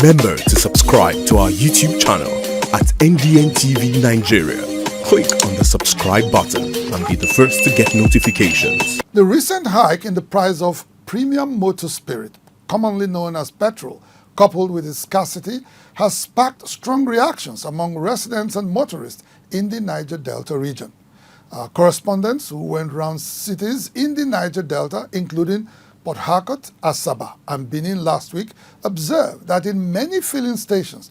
Remember to subscribe to our YouTube channel at NDN TV Nigeria. Click on the subscribe button and be the first to get notifications. The recent hike in the price of premium motor spirit, commonly known as petrol, coupled with its scarcity, has sparked strong reactions among residents and motorists in the Niger Delta region. Our correspondents who went around cities in the Niger Delta, including Port Harcourt, ASABA, and BENIN last week, observed that in many filling stations,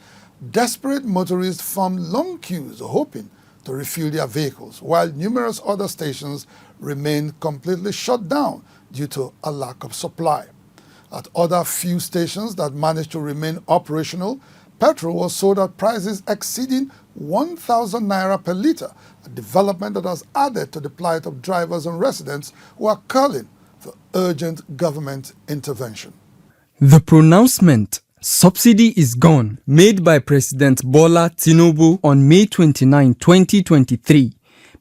desperate motorists formed long queues hoping to refuel their vehicles, while numerous other stations remained completely shut down due to a lack of supply. At other few stations that managed to remain operational, petrol was sold at prices exceeding 1,000 naira per litre, a development that has added to the plight of drivers and residents who are calling for urgent government intervention. The pronouncement, "Subsidy is gone," made by President Bola Tinubu on May 29, 2023,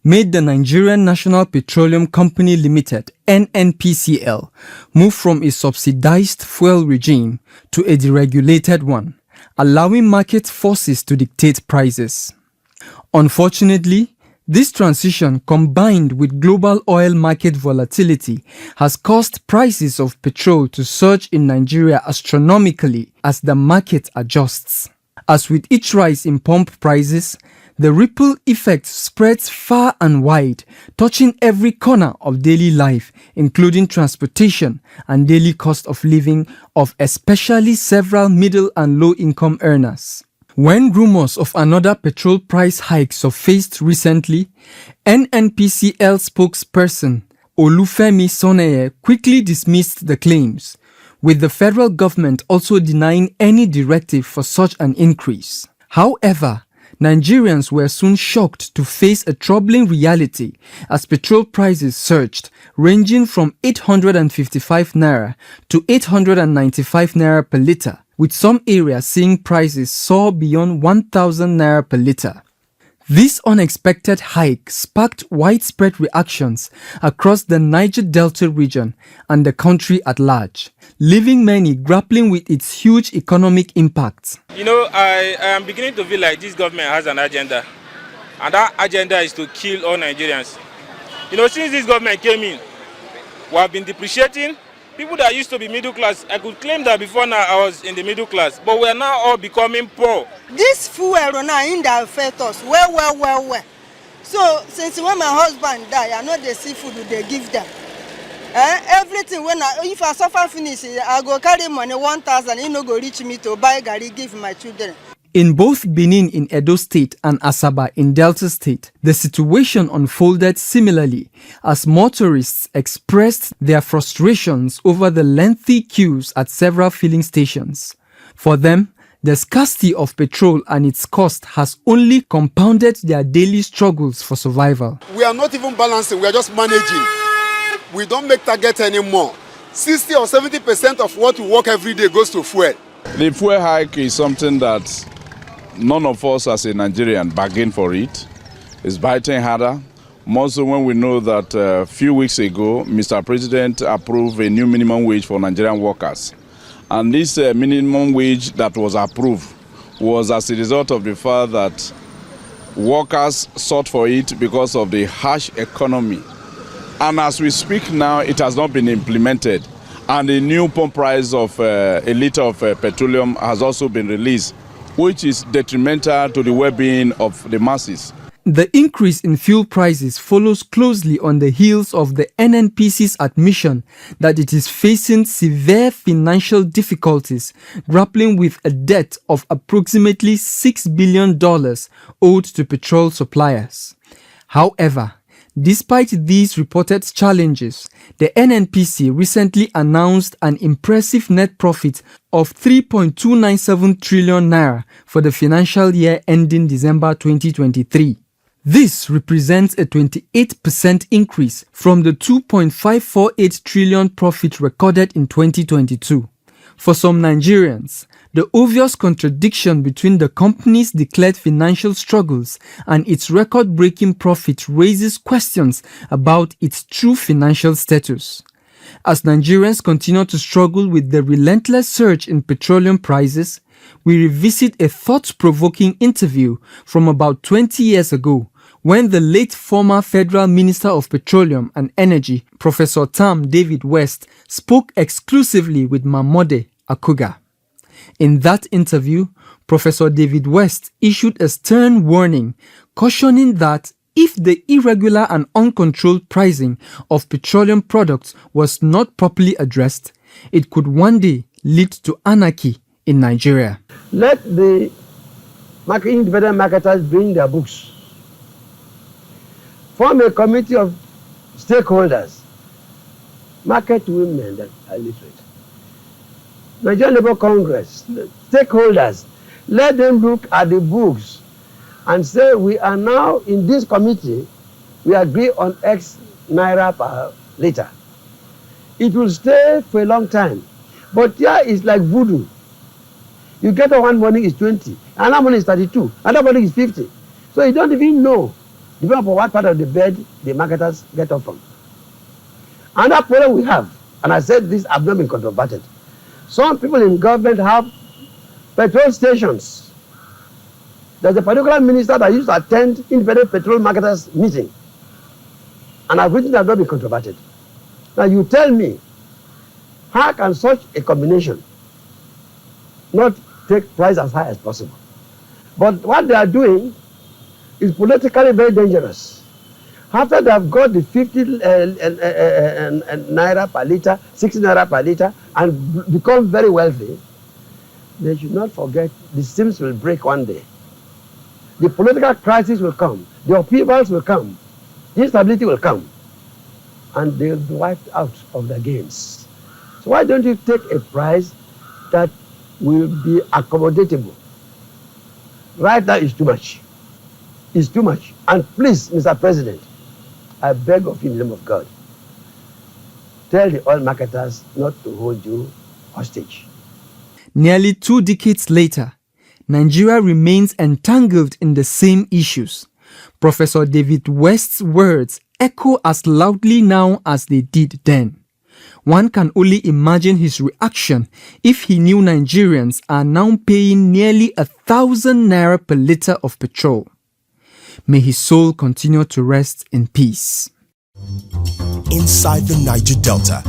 made the Nigerian National Petroleum Company Limited, NNPCL, move from a subsidized fuel regime to a deregulated one, allowing market forces to dictate prices. Unfortunately, this transition, combined with global oil market volatility, has caused prices of petrol to surge in Nigeria astronomically as the market adjusts. As with each rise in pump prices, the ripple effect spreads far and wide, touching every corner of daily life, including transportation and daily cost of living of especially several middle and low-income earners. When rumors of another petrol price hike surfaced recently, NNPCL spokesperson Olufemi Soneye quickly dismissed the claims, with the federal government also denying any directive for such an increase. However, Nigerians were soon shocked to face a troubling reality as petrol prices surged, ranging from 855 naira to 895 naira per litre, with some areas seeing prices soar beyond 1,000 naira per litre. This unexpected hike sparked widespread reactions across the Niger Delta region and the country at large, leaving many grappling with its huge economic impact. You know, I am beginning to feel like this government has an agenda, and that agenda is to kill all Nigerians. You know, since this government came in, we have been depreciating. People that used to be middle class, I could claim that before now I was in the middle class, but we are now all becoming poor. This fuel now in the affect us well. So since when my husband died, I know the seafood they give them. Everything if I suffer finish, I go carry money 1,000. It no go reach me to buy gari give my children. In both Benin in Edo State and ASABA in Delta State, the situation unfolded similarly as motorists expressed their frustrations over the lengthy queues at several filling stations. For them, the scarcity of petrol and its cost has only compounded their daily struggles for survival. We are not even balancing, we are just managing. We don't make target anymore. 60 or 70% of what we work every day goes to fuel. The fuel hike is something that none of us as a Nigerian bargain for it. It's biting harder, more so when we know that a few weeks ago, Mr. President approved a new minimum wage for Nigerian workers. And this minimum wage that was approved was as a result of the fact that workers sought for it because of the harsh economy. And as we speak now, it has not been implemented. And the new pump price of a litre of petroleum has also been released, which is detrimental to the well-being of the masses. The increase in fuel prices follows closely on the heels of the NNPC's admission that it is facing severe financial difficulties, grappling with a debt of approximately $6 billion owed to petrol suppliers. However, despite these reported challenges, the NNPC recently announced an impressive net profit of 3.297 trillion naira for the financial year ending December 2023. This represents a 28% increase from the 2.548 trillion profit recorded in 2022. For some Nigerians, the obvious contradiction between the company's declared financial struggles and its record-breaking profit raises questions about its true financial status. As Nigerians continue to struggle with the relentless surge in petroleum prices, we revisit a thought-provoking interview from about 20 years ago when the late former Federal Minister of Petroleum and Energy, Professor Tam David West, spoke exclusively with MAMODE AKUGHA. In that interview, Professor David West issued a stern warning, cautioning that if the irregular and uncontrolled pricing of petroleum products was not properly addressed, it could one day lead to anarchy in Nigeria. Let the independent marketers bring their books. Form a committee of stakeholders, market women that are literate, Nigerian Labour Congress, stakeholders, let them look at the books and say we are now in this committee, we agree on X naira per litre. It will stay for a long time. But here it's like voodoo. You get one morning is 20, another morning is 32, another morning is 50. So you don't even know, depending upon what part of the bed the marketers get up from. Another problem we have, and I said this have not been controverted. Some people in government have petrol stations. There's a particular minister that used to attend independent petrol marketers meeting. And I've written that not be controverted. Now you tell me, how can such a combination not take price as high as possible? But what they are doing is politically very dangerous. After they have got the 50 naira per litre, 60 naira per litre, and become very wealthy, they should not forget the seams will break one day. The political crisis will come, the upheavals will come, the instability will come, and they will be wiped out of the gains. So why don't you take a price that will be accommodatable? Right now it's too much. It's too much. And please, Mr. President, I beg of you in the name of God, tell the oil marketers not to hold you hostage. Nearly 2 decades later, Nigeria remains entangled in the same issues. Professor David West's words echo as loudly now as they did then. One can only imagine his reaction if he knew Nigerians are now paying nearly 1,000 naira per litre of petrol. May his soul continue to rest in peace. Inside the Niger Delta,